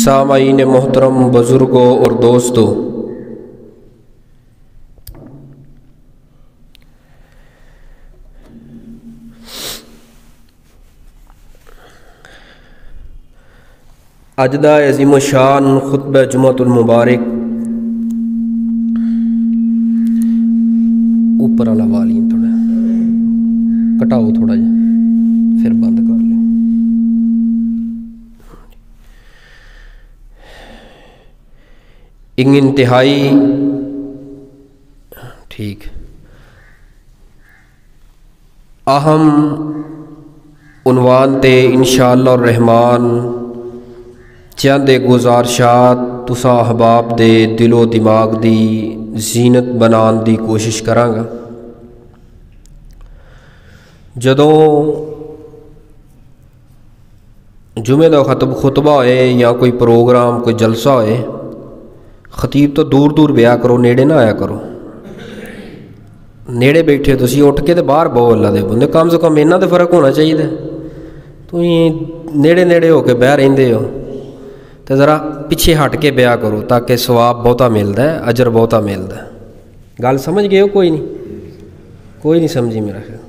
سامعین محترم، بزرگوں اور دوستوں، اج دا عظیم الشان خطبہ جمعۃ المبارک اوپر والا والیوم تھوڑا کٹاؤ، تھوڑا جا پھر بند کر لو۔ ایک انتہائی ٹھیک اہم عنوان تے انشاءاللہ الرحمن چند گزارشات تساں احباب دے دل و دماغ دی زینت بنان دی کوشش کراں گا۔ جدوں جمعے دا خطبہ ہوئے یا کوئی پروگرام کوئی جلسہ ہوئے، خطیب تو دور دور بیا کرو، نیڑے نہ آیا کرو۔ نیڑے بیٹھے تسی اٹھ کے تے باہر بہو اللہ دے بندے، کم سے کم انہاں تے فرق ہونا چاہیے۔ تھی نیڑے نیڑے ہو کے بہ رہندے ہو تو ذرا پیچھے ہٹ کے بیا کرو تاکہ ثواب بہتا ملتا ہے، اجر بہتا ملتا ہے۔ گل سمجھ گئے ہو؟ کوئی نہیں سمجھی میرا خیال۔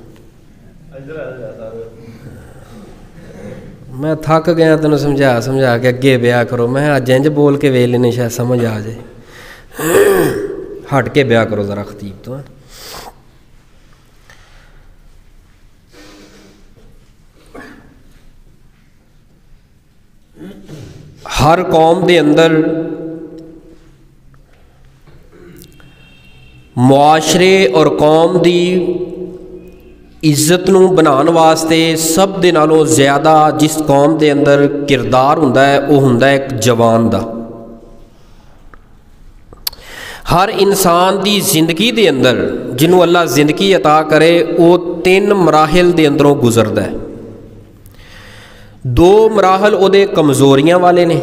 میں تھک گیا تینوں سمجھا کے اگے بیا کرو۔ میں اج انج بول کے ویل لینے شاید سمجھ آ جائے۔ ہٹ کے بیا کرو ذرا خطیب تو۔ ہر قوم دے اندر معاشرے اور قوم دی عزت نو بنان واسطے سب دے نالوں زیادہ جس قوم دے اندر کردار ہوندا ہے وہ ہوندا ہے ایک جوان دا۔ ہر انسان دی زندگی دے اندر جنوں اللہ زندگی عطا کرے وہ 3 مراحل دے اندروں گزردا ہے۔ 2 مراحل او دے کمزوریاں والے نے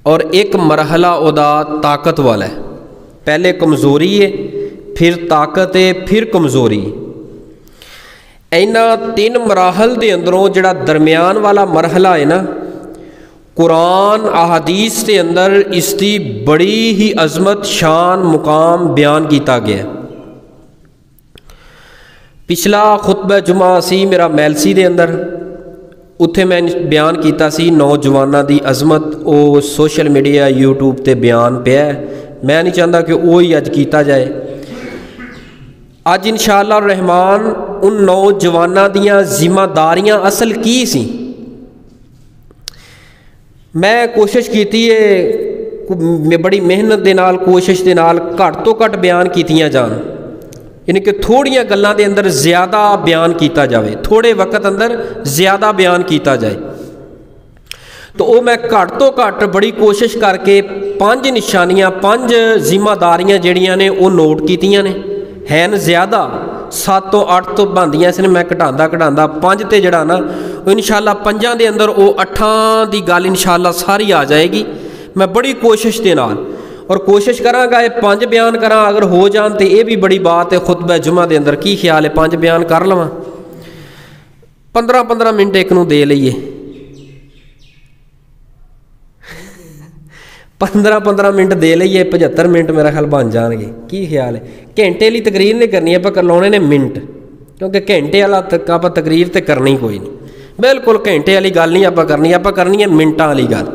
اور ایک مرحلہ او دا طاقت والا ہے۔ پہلے کمزوری ہے، پھر طاقت ہے، پھر کمزوری۔ اینا 3 مراحل دے اندروں جڑا درمیان والا مرحلہ ہے نا، قرآن احادیث دے اندر اس دی بڑی ہی عظمت، شان، مقام بیان کیتا گیا ہے۔ پچھلا خطبہ جمعہ سی میرا میلسی دے اندر، اتھے میں بیان کیتا سی نوجواناں دی عظمت، او سوشل میڈیا یوٹیوب تے بیان پیا ہے۔ میں نہیں چاہتا کہ وہی اج کیتا جائے۔ اج انشاءاللہ الرحمن ان نوجواناں دیاں ذمہ داریاں اصل کی سی، میں کوشش کیتی ہے بڑی محنت دے نال، کوشش دے نال گھٹ تو گھٹ بیان کیتیاں جان، یعنی کہ تھوڑیاں گلاں دے اندر زیادہ بیان کیتا جاوے، تھوڑے وقت اندر زیادہ بیان کیتا جائے۔ تو وہ میں گھٹ تو گھٹ بڑی کوشش کر کے 5 نشانیاں، 5 ذمہ داریاں جڑیاں نے وہ نوٹ کیتیاں نے۔ ہیں زیادہ 7 تو 8 تو بندیاں اس نے، میں گھٹاندا 5 تے جڑا نا وہ انشاءاللہ 5 دے اندر وہ 8 دی گل انشاءاللہ ساری آ جائے گی۔ میں بڑی کوشش دے نال اور کوشش کراں گا یہ 5 بیان کراں، اگر ہو جان تو یہ بھی بڑی بات ہے۔ خطبہ جمعہ دے اندر کی خیال ہے 5 بیان کر لواں؟ 15 منٹ ایک نو دے لئیے، 15 منٹ دے لئیے، 75 منٹ میرا خیال بن جان گے۔ کی خیال ہے؟ گھنٹے والی تقریر نہیں کرنی، آپ کر لانے نے منٹ، کیونکہ گھنٹے والا آپ تقریر تو کرنی کوئی نہیں، بالکل گھنٹے والی گل نہیں آپ کرنی ہے منٹاں والی گل۔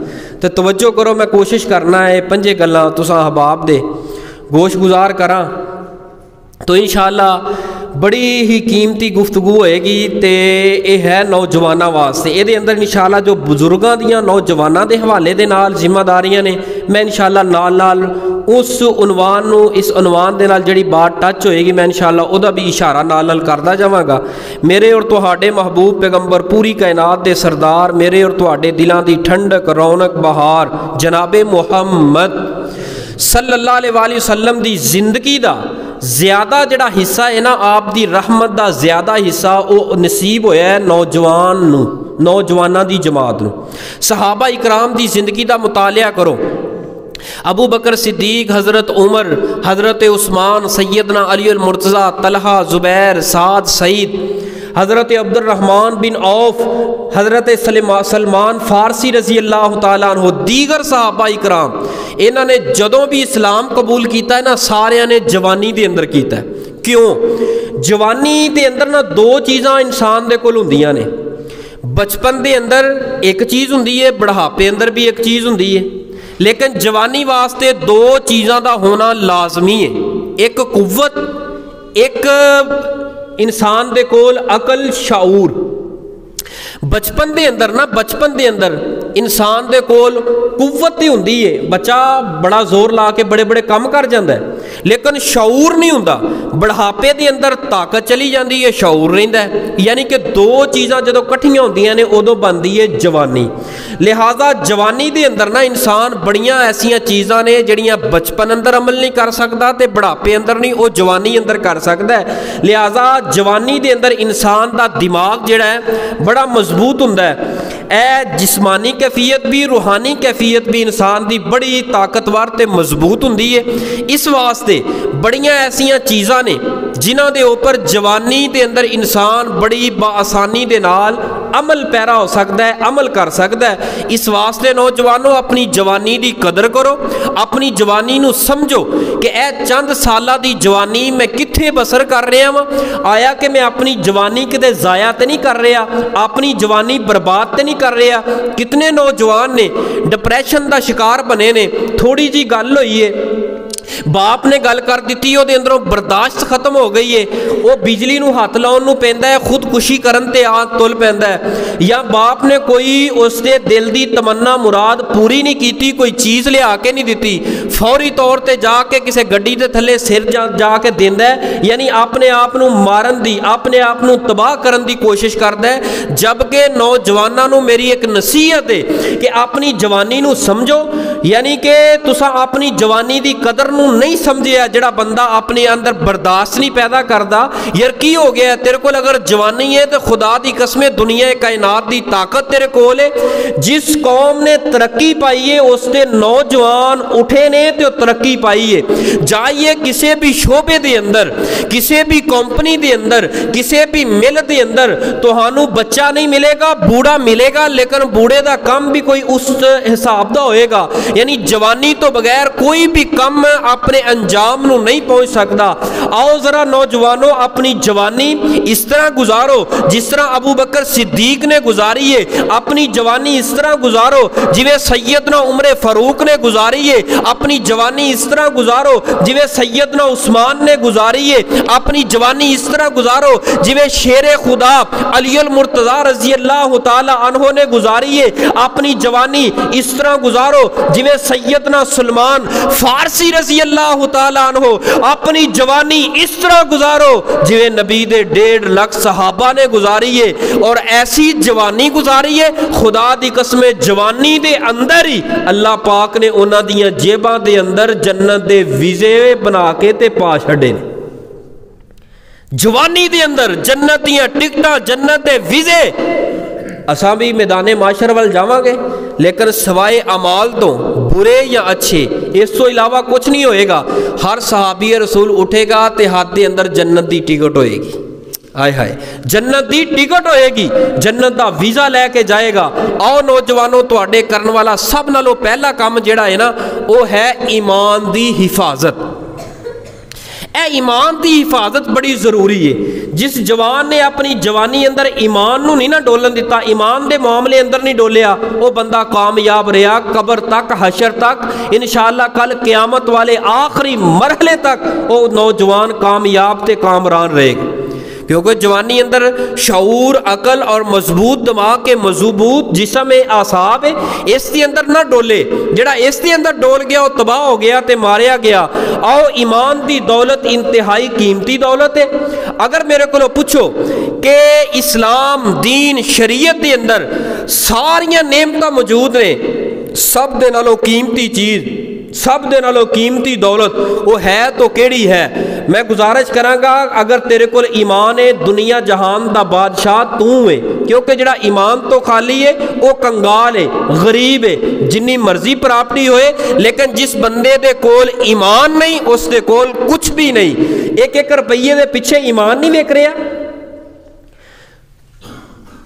تو توجہ کرو، میں کوشش کرنا ہے 5 گلاں تساں احباب دے گوش گزار کراں تو انشاءاللہ بڑی ہی قیمتی گفتگو ہوئے گی۔ تے یہ ہے نوجواناں واسطے، یہ دے اندر انشاءاللہ جو بزرگاں دیاں نوجواناں دے حوالے دے نال ذمہ داریاں نے، میں انشاءاللہ نال اس عنوان نو، اس عنوان دے نال جڑی بات ٹچ ہوئے گی میں انشاءاللہ او دا بھی اشارہ نال کردا جاواں گا۔ میرے اور تہاڈے محبوب پیغمبر، پوری کائنات دے سردار، میرے اور تہاڈے دلاں دی ٹھنڈک، رونق، بہار جناب محمد صلی اللہ علیہ وآلہ وسلم دی زندگی دا زیادہ جڑا حصہ ہے نا، آپ دی رحمت دا زیادہ حصہ او نصیب ہویا ہے نوجواناں دی جماعت نو۔ صحابہ اکرام دی زندگی دا مطالعہ کرو، ابو بکر صدیق، حضرت عمر، حضرت عثمان، سیدنا علی المرتضیٰ، طلحہ، زبیر، سعد، سعید، حضرت عبد الرحمن بن عوف، حضرت سلمان فارسی رضی اللہ تعالیٰ عنہ، دیگر صحابہ اکرام، انہوں نے جدوں بھی اسلام قبول کیتا ہے نا، سارے نے جوانی دے اندر کیتا ہے۔ کیوں؟ جوانی دے اندر نا دو چیزاں انسان دے کول ہوندیاں نے، بچپن دے اندر ایک چیز ہوندی ہے، بڑھاپے اندر بھی ایک چیز ہوندی ہے، لیکن جوانی واسطے دو چیزاں دا ہونا لازمی ہے، ایک قوت، ایک انسان دے کول عقل، شعور۔ بچپن دے اندر نا، بچپن دے اندر انسان دے کول قوت ہی ہوندی ہے، بچہ بڑا زور لا کے بڑے بڑے کام کر جاندا ہے، لیکن شعور نہیں ہوندا۔ بڑھاپے دے اندر طاقت چلی جاندی ہے، شعور رہندا ہے، یعنی کہ دو چیزاں جدوں کٹھیاں ہوندیاں نے ادوں بنتی ہے جوانی۔ لہذا جوانی دے اندر نا انسان بڑیاں ایسیاں چیزاں نے جڑیاں بچپن اندر عمل نہیں کر سکتا تے بڑھاپے اندر نہیں، وہ جوانی اندر کر سکتا ہے۔ لہذا جوانی دے اندر انسان دا دماغ جڑا ہے بڑا مضبوط ہوندا ہے، اے جسمانی کیفیت بھی روحانی کیفیت بھی انسان دی بڑی طاقتور تے مضبوط ہوندی ہے۔ اس واسطے بڑیاں ایسیاں چیزاں نے جنہاں دے اوپر جوانی دے اندر انسان بڑی بآسانی دے نال عمل پیرا ہو سکتا ہے، عمل کر سکتا ہے۔ اس واسطے نوجوانوں اپنی جوانی دی قدر کرو، اپنی جوانی نو سمجھو کہ اے چند سالہ دی جوانی میں کتھے بسر کر رہا ہوں، آیا کہ میں اپنی جوانی کدے ضائع تے نہیں کر رہا، اپنی جوانی برباد تے نہیں کر رہا۔ کتنے نوجوان نے ڈپریشن دا شکار بنے نے، تھوڑی جی گل ہوئی ہے، باپ نے گل کر دیتی، وہ دے اندروں برداشت ختم ہو گئی ہے، وہ بجلی نو ہاتھ لاؤن نو پیندا ہے، خودکشی کرن تے آ تل پیندا ہے، یا باپ نے کوئی اس دے دل دی تمنا مراد پوری نہیں کیتی، کوئی چیز لیا کے نہیں دیتی، فوری طور تے جا کے کسے گڈی دے تھلے سر جا کے دیندا ہے، یعنی اپنے آپ نو مارن دی، اپنے آپ نو تباہ کرن دی کوشش کردا ہے۔ جبکہ نوجواناں نو میری ایک نصیحت ہے کہ اپنی جوانی نو سمجھو، یعنی کہ تساں اپنی جوانی دی قدر نو نہیں سمجھیا، جڑا بندہ اپنے اندر برداشت نہیں پیدا کردا، یار کی ہو گیا ہے تیرے کول، اگر جوانی ہے تو خدا دی قسم دنیا کائنات دی طاقت تیرے کول ہے۔ جس قوم نے ترقی پائی ہے اس دے نوجوان اٹھے نے تے ترقی پائی ہے۔ جائیے کسی بھی شعبے دے اندر، کسی بھی کمپنی دے اندر، کسی بھی مل دے اندر تہانوں بچہ نہیں ملے گا، بوڑھا ملے گا، لیکن بوڑھے دا کام بھی کوئی اس حساب دا ہوئے گا، یعنی جوانی تو بغیر کوئی بھی کم اپنے انجام نو نہیں پہنچ سکتا۔ آؤ ذرا نوجوانوں اپنی جوانی اس طرح گزارو جس طرح ابو بکر صدیق نے گزاری ہے، اپنی جوانی اس طرح گزارو جویں سیدنا عمر فاروق نے گزاری ہے، اپنی جوانی اس طرح گزارو جویں سیدنا عثمان نے گزاری ہے، اپنی جوانی اس طرح گزارو جویں شیر خدا علی المرتضی رضی اللہ تعالی عنہ نے گزاری ہے، اپنی جوانی اس طرح گزارو جویں سیدنا سلمان فارسی رضی اللہ تعالی عنہ، اپنی جوانی اس طرح گزارو جویں نبی دے 1.5 لاکھ صحابہ نے گزاری ہے، اور ایسی جوانی گزاری ہے خدا دی قسم جوانی دے اندر ہی اللہ پاک نے انہاں دیاں جیباں دے اندر جنت دے ویزے بنا کے تے پا چھڑے نے۔ جوانی دے اندر جنت دیاں ٹکٹاں، جنت دے ویزے۔ اساں بھی میدان معاشر وال جاواں گے، لیکن سوائے اعمال تو برے یا اچھے اس تو علاوہ کچھ نہیں ہوئے گا۔ ہر صحابی رسول اٹھے گا تے ہاتھ دے اندر جنت دی ٹکٹ ہوئے گی، آئے ہائے جنت دی ٹکٹ ہوئے گی، جنت دا ویزا لے کے جائے گا۔ آؤ نوجوانوں تواڈے کرن والا سب نالوں پہلا کام جڑا ہے نا وہ ہے ایمان دی حفاظت۔ اے ایمان دی حفاظت بڑی ضروری ہے۔ جس جوان نے اپنی جوانی اندر ایمان نو نہیں نہ ڈولن دیتا، ایمان دے معاملے اندر نہیں ڈولیا، وہ بندہ کامیاب رہا قبر تک، حشر تک، انشاءاللہ کل قیامت والے آخری مرحلے تک وہ نوجوان کامیاب تے کامران رہے گا۔ کیونکہ جوانی اندر شعور، عقل اور مضبوط دماغ کے مضبوط جسم اعصاب ہے، اس کے اندر نہ ڈولے، جڑا اس کے اندر ڈول گیا وہ تباہ ہو گیا تے ماریا گیا۔ آؤ ایمان دی دولت انتہائی قیمتی دولت ہے۔ اگر میرے کو پوچھو کہ اسلام دین شریعت دے اندر ساریاں نعمتاں موجود نے، سب دے نالوں قیمتی چیز، سب دے نالوں قیمتی دولت وہ ہے تو کیڑی ہے؟ میں گزارش کراں گا اگر تیرے کول ایمان ہے دنیا جہان دا بادشاہ تو ہے، کیونکہ جڑا ایمان تو خالی ہے وہ کنگال ہے، غریب ہے، جنی مرضی پراپرٹی ہوئے، لیکن جس بندے دے کول ایمان نہیں اس دے کول کچھ بھی نہیں۔ 1-1 روپیے دے پیچھے ایمان نہیں ویک رہا۔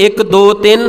1 2 3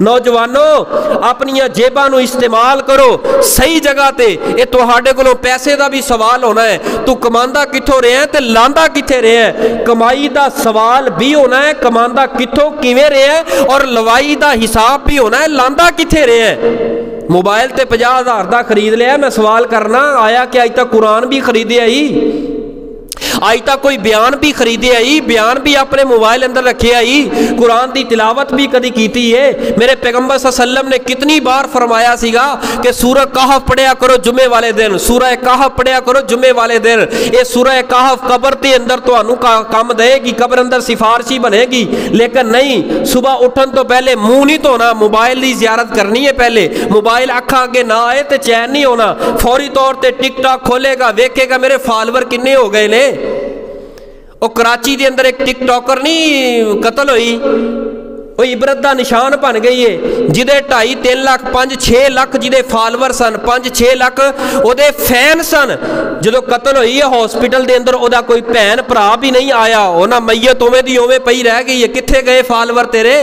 نوجوانوں اپنی جیباں نو استعمال کرو صحیح جگہ تے. یہ تہاڈے کولوں پیسے دا بھی سوال ہونا ہے, تو کماندا کتھوں رہیا ہے تے لاندا کتھے رہیا ہے. کمائی دا سوال بھی ہونا ہے, کماندا کتھوں کیویں رہیا ہے, اور لوائی دا حساب بھی ہونا ہے, لاندا کتھے رہیا ہے. موبائل تے 50,000 دا خرید لیا, میں سوال کرنا آیا کہ اج تک قرآن بھی خریدے آئی, آج تک کوئی بیان بھی خریدے آئی, بیان بھی اپنے موبائل اندر رکھے آئی, قرآن دی تلاوت بھی کدی کیتی ہے. میرے پیغمبر صلی اللہ علیہ وسلم نے کتنی بار فرمایا سیگا کہ سورہ کہف پڑھیا کرو جمعے والے دن, سورہ کہف پڑھیا کرو جمعے والے دن. یہ سورہ کہف قبر تے اندر تانوں کام دے گی, قبر اندر سفارشی بنے گی. لیکن نہیں, صبح اٹھن تو پہلے منہ نہیں دھونا, موبائل دی زیارت کرنی ہے پہلے. موبائل اکھاں اگے نہ آئے تے چین نہیں ہونا, فوری طور تے ٹک ٹاک کھولے گا, ویکھے گا میرے فالوور کنے ہو گئے نے. وہ کراچی دے اندر ایک ٹک ٹاکر نہیں قتل ہوئی, وہ عبرت دا نشان بن گئی ہے, جدے 2.5-3 لاکھ 5-6 لاکھ جدے فالوور سن, 5-6 لاکھ او دے فین سن. جدو قتل ہوئی ہے ہاسپٹل دے اندر او دا کوئی بہن بھرا بھی نہیں آیا, او نا میت اوویں دی اوویں پئی رہ گئی ہے. کتھے گئے فالوور تیرے؟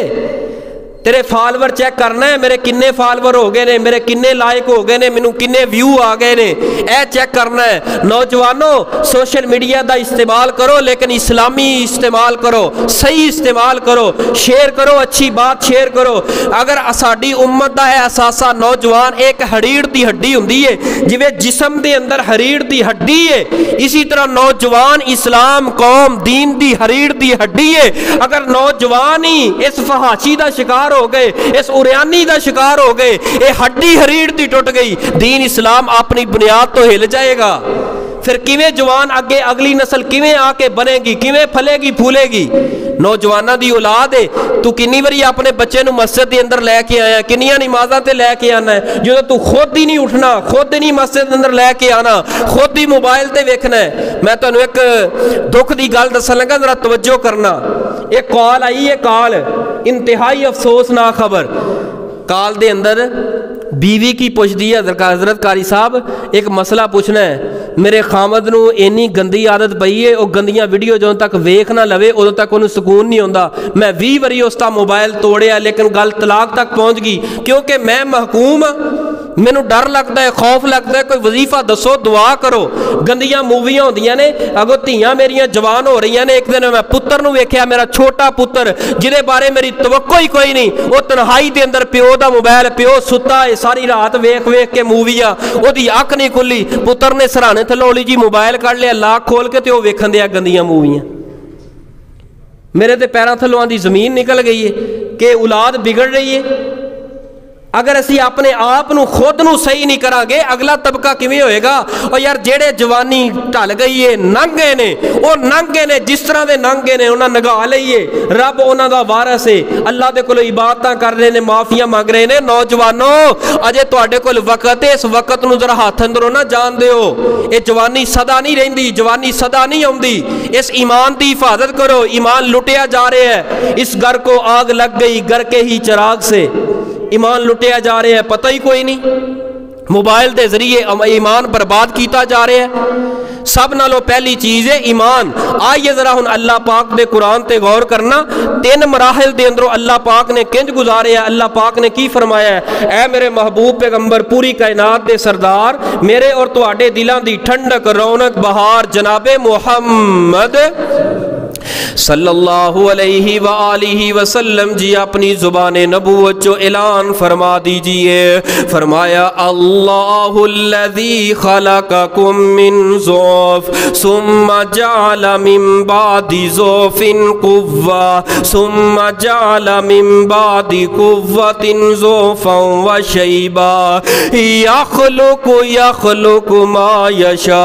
تیرے فالوور چیک کرنا ہے, میرے کنے فالوور ہو گئے نے, میرے کنے لائک ہو گئے نے, مینوں کنے ویو آ گئے نے, اے چیک کرنا ہے. نوجوانوں سوشل میڈیا دا استعمال کرو, لیکن اسلامی استعمال کرو, صحیح استعمال کرو, شیئر کرو, اچھی بات شیئر کرو. اگر ساڈی امت دا ہے اثاثہ نوجوان ایک ہڑیڑ دی ہڈی ہوندی ہے, جویں جسم دے اندر ہڑیڑ دی ہڈی ہے, اسی طرح نوجوان اسلام قوم دین دی ہڑیڑ دی ہڈی ہے. اگر نوجوان ہی اس فحاشی دا شکار ہو گئے, اس اوریانی دا شکار ہو گئے, اے ہڈی ہریڑ دی ٹوٹ گئی, دین اسلام اپنی بنیاد تو ہل جائے گا. پھر کیویں جوان اگے اگلی نسل کیویں آ کے بنے گی, کیویں پھلے گی پھولے گی. نوجواناں دی اولاد ہے, تو کنی واری اپنے بچے نو مسجد دے اندر لے کے آیا, کنیاں نمازاں تے لے کے آنا ہے, جدوں تو خود ہی نہیں اٹھنا, خود ہی نہیں مسجد دے اندر لے کے آنا, خود ہی موبائل تے ویکھنا ہے. میں تانوں ایک دکھ دی گل دسن لگا, ذرا توجہ کرنا. ایک کال آئی ہے, کال انتہائی افسوسناک خبر. کال دے اندر بیوی کی پوچھ دی ہے, حضرت قاری صاحب ایک مسئلہ پوچھنا ہے, میرے خامد نو اینی گندی عادت پئی ہے, او گندیاں ویڈیو جدوں تک ویکھ نہ لوے ادوں تک انہوں سکون نہیں ہوندا. میں 20 واری اس دا موبائل توڑیا, لیکن گل طلاق تک پہنچ گئی, کیونکہ میں محکوم ہاں, مینوں ڈر لگتا ہے, خوف لگتا ہے. کوئی وظیفہ دسو, دعا کرو. گندیاں موویاں ہوندیاں نے, اگوں دھیاں میریاں جوان ہو رہی نے. ایک دن میں پتر نو ویکھیا, میرا چھوٹا پتر جہدے بارے میری توقع ہی کوئی نہیں, وہ تنہائی دے اندر پیو دا موبائل, پیو ستا ہے ساری رات ویکھ ویکھ کے موویاں, وہ دی اکھ نہیں کھلی. پتر نے سرانے تھلوں لی جی موبائل کڈ لیا, لاک کھول کے تے وہ ویکھن دیا گندیاں موویاں. میرے تے پیراں تھلوں دی زمین نکل گئی ہے کہ اولاد بگڑ رہی ہے. اگر اسی اپنے آپ نو خود نو صحیح نہیں کران گے, اگلا طبقہ کیویں ہوئے گا؟ اور یار جیڑے جوانی ٹل گئی ہے, ننگ گئے نے, وہ ننگ گئے نے, جس طرح دے ننگ گئے نے انہاں نگاہ لئیے. رب انہاں دا وارث ہے, اللہ دے کول عبادتاں کر رہے نے, معافیاں مانگ رہے نے. نوجوانوں اجے تواڈے کول وقت ہے, اس وقت نو ذرا ہاتھ اندروں نہ جان دیو. اے جوانی سدا نہیں رہندی, جوانی سدا نہیں آوندی. اس ایمان دی حفاظت کرو, ایمان لٹیا جا رہا ہے. اس گھر کو آگ لگ گئی گھر کے ہی چراغ سے, ایمان لٹیا جا رہے ہیں, پتہ ہی کوئی نہیں. موبائل دے ذریعے ایمان برباد کیتا جا رہا ہے. سب نالوں پہلی چیز ہے ایمان. آئیے ذرا ہن اللہ پاک دے قرآن تے غور کرنا, 3 مراحل دے اندروں اللہ پاک نے کنج گزارے ہیں. اللہ پاک نے کی فرمایا ہے؟ اے میرے محبوب پیغمبر, پوری کائنات دے سردار, میرے اور تواڈے دلاں دی ٹھنڈک, رونق, بہار جناب محمد صلی اللہ علیہ وآلہ وسلم جی اپنی زبان نبوت جو اعلان فرما دیجئے. فرمایا اللہ الذی خلقکم من ضعف ثم جعل من بعد ضعف قوة ثم جعل من بعد قوة ضعفا وشیبا یخلق ما یشاء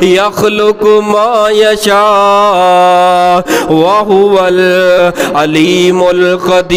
یخلق ما یشاء وہو العلیم القدیر.